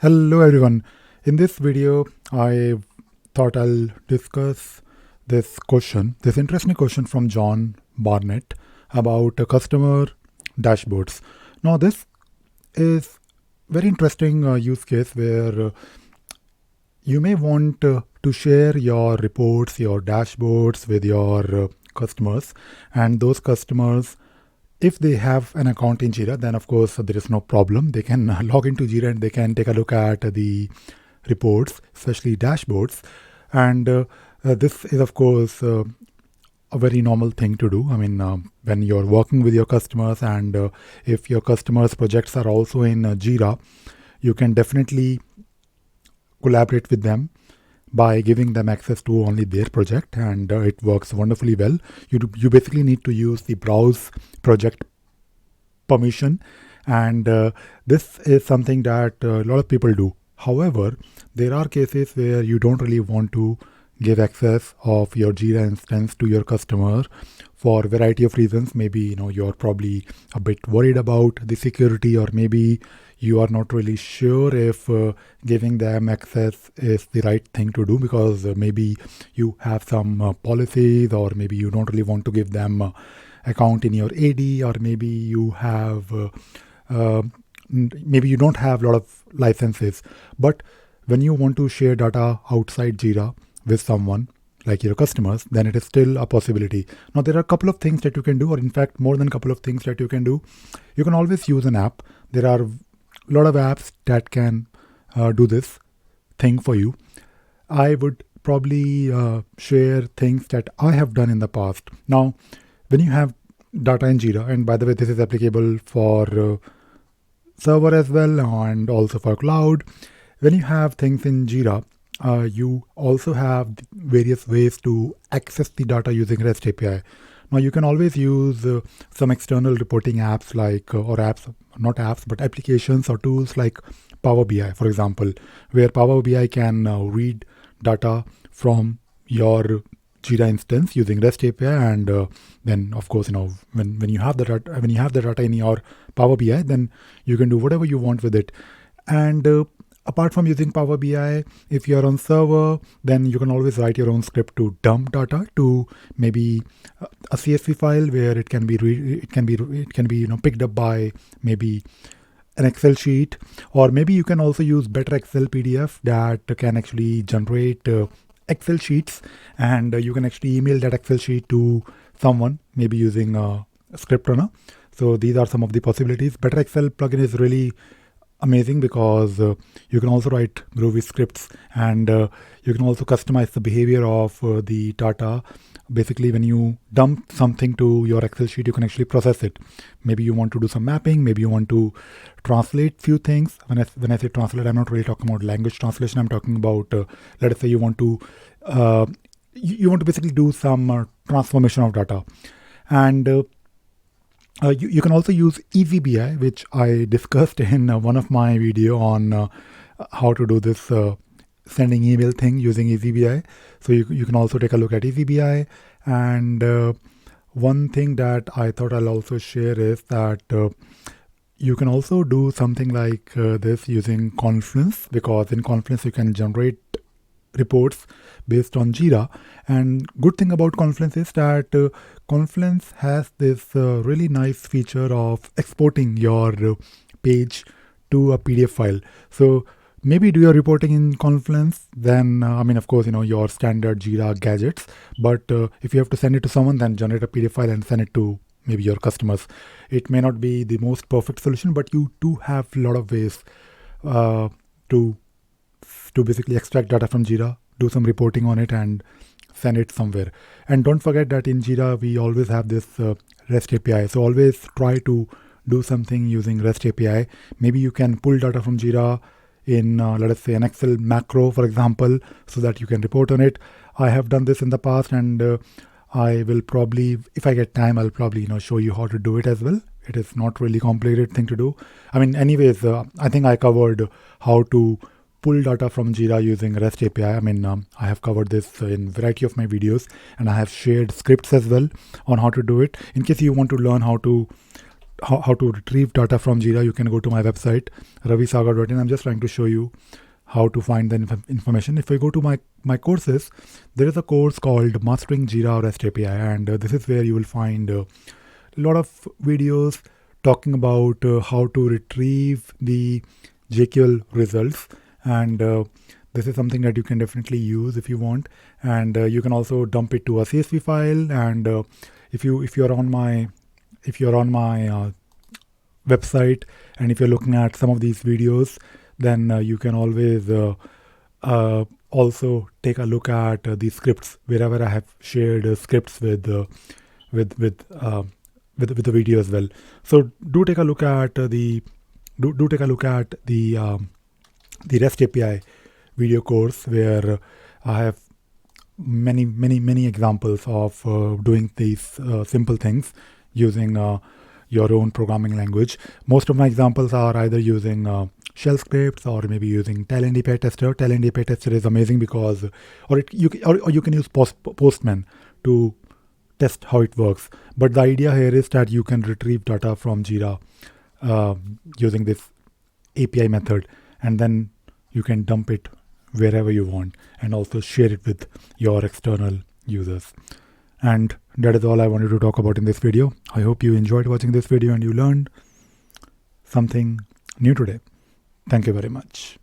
Hello everyone. In this video, I thought I'll discuss this interesting question from John Barnett about customer dashboards. Now, this is very interesting use case where you may want to share your reports, your dashboards with your customers, and those customers, if they have an account in Jira, then of course there is no problem. They can log into Jira and they can take a look at the reports, especially dashboards. And this is of course a very normal thing to do. I mean, when you're working with your customers and if your customers' projects are also in Jira, you can definitely collaborate with them by giving them access to only their project, and it works wonderfully well. You basically need to use the browse project permission, and this is something that a lot of people do. However, there are cases where you don't really want to give access of your Jira instance to your customer for a variety of reasons. Maybe you're probably a bit worried about the security, or maybe you are not really sure if giving them access is the right thing to do, because maybe you have some policies, or maybe you don't really want to give them account in your AD, or maybe you have maybe you don't have a lot of licenses. But when you want to share data outside Jira with someone like your customers, then it is still a possibility. Now, there are a couple of things that you can do, or in fact more than a couple of things that you can do. You can always use an app. There are a lot of apps that can do this thing for you. I would probably share things that I have done in the past. Now, when you have data in Jira, and by the way, this is applicable for server as well and also for cloud. When you have things in Jira, you also have various ways to access the data using REST API. Now, you can always use some external reporting apps or apps, not apps, but applications or tools like Power BI, for example, where Power BI can read data from your Jira instance using REST API, and then of course, when you have the data in your Power BI, then you can do whatever you want with it. And apart from using Power BI, if you're on server, then you can always write your own script to dump data to maybe a CSV file where it can be picked up by maybe an Excel sheet, or maybe you can also use better Excel PDF that can actually generate Excel sheets, and you can actually email that Excel sheet to someone, maybe using a script runner. So these are some of the possibilities. Better Excel plugin is really amazing because you can also write groovy scripts, and you can also customize the behavior of the data. Basically, when you dump something to your Excel sheet, you can actually process it. Maybe you want to do some mapping, maybe you want to translate few things. When I say translate, I'm not really talking about language translation. I'm talking about, let us say you want to basically do some transformation of data. And you can also use EasyBI, which I discussed in one of my video on how to do this sending email thing using EasyBI. So you can also take a look at EasyBI. And one thing that I thought I'll also share is that you can also do something like this using Confluence, because in Confluence you can generate reports based on Jira. And good thing about Confluence is that Confluence has this really nice feature of exporting your page to a PDF file. So maybe do your reporting in Confluence, then of course your standard Jira gadgets, but if you have to send it to someone, then generate a PDF file and send it to maybe your customers. It may not be the most perfect solution, but you do have a lot of ways to basically extract data from Jira, do some reporting on it, and send it somewhere. And don't forget that in Jira, we always have this REST API. So always try to do something using REST API. Maybe you can pull data from Jira in, let us say, an Excel macro, for example, so that you can report on it. I have done this in the past, and I will probably, if I get time, I'll probably show you how to do it as well. It is not really complicated thing to do. Anyways, I think I covered how to pull data from Jira using REST API. I have covered this in a variety of my videos, and I have shared scripts as well on how to do it. In case you want to learn how to how to retrieve data from Jira, you can go to my website ravisagar.in. I'm just trying to show you how to find the information. If I go to my courses, there is a course called Mastering Jira or REST API, and this is where you will find a lot of videos talking about how to retrieve the JQL results, and this is something that you can definitely use if you want. And you can also dump it to a CSV file. And if you're on my website, and if you're looking at some of these videos, then you can always also take a look at the scripts wherever I have shared scripts with the video as well. So do take a look at the REST API video course, where I have many examples of doing these simple things using your own programming language. Most of my examples are either using shell scripts or maybe using Talend API Tester. Talend API Tester is amazing because, or you can use Postman to test how it works. But the idea here is that you can retrieve data from Jira using this API method, and then you can dump it wherever you want and also share it with your external users. And that is all I wanted to talk about in this video. I hope you enjoyed watching this video and you learned something new today. Thank you very much.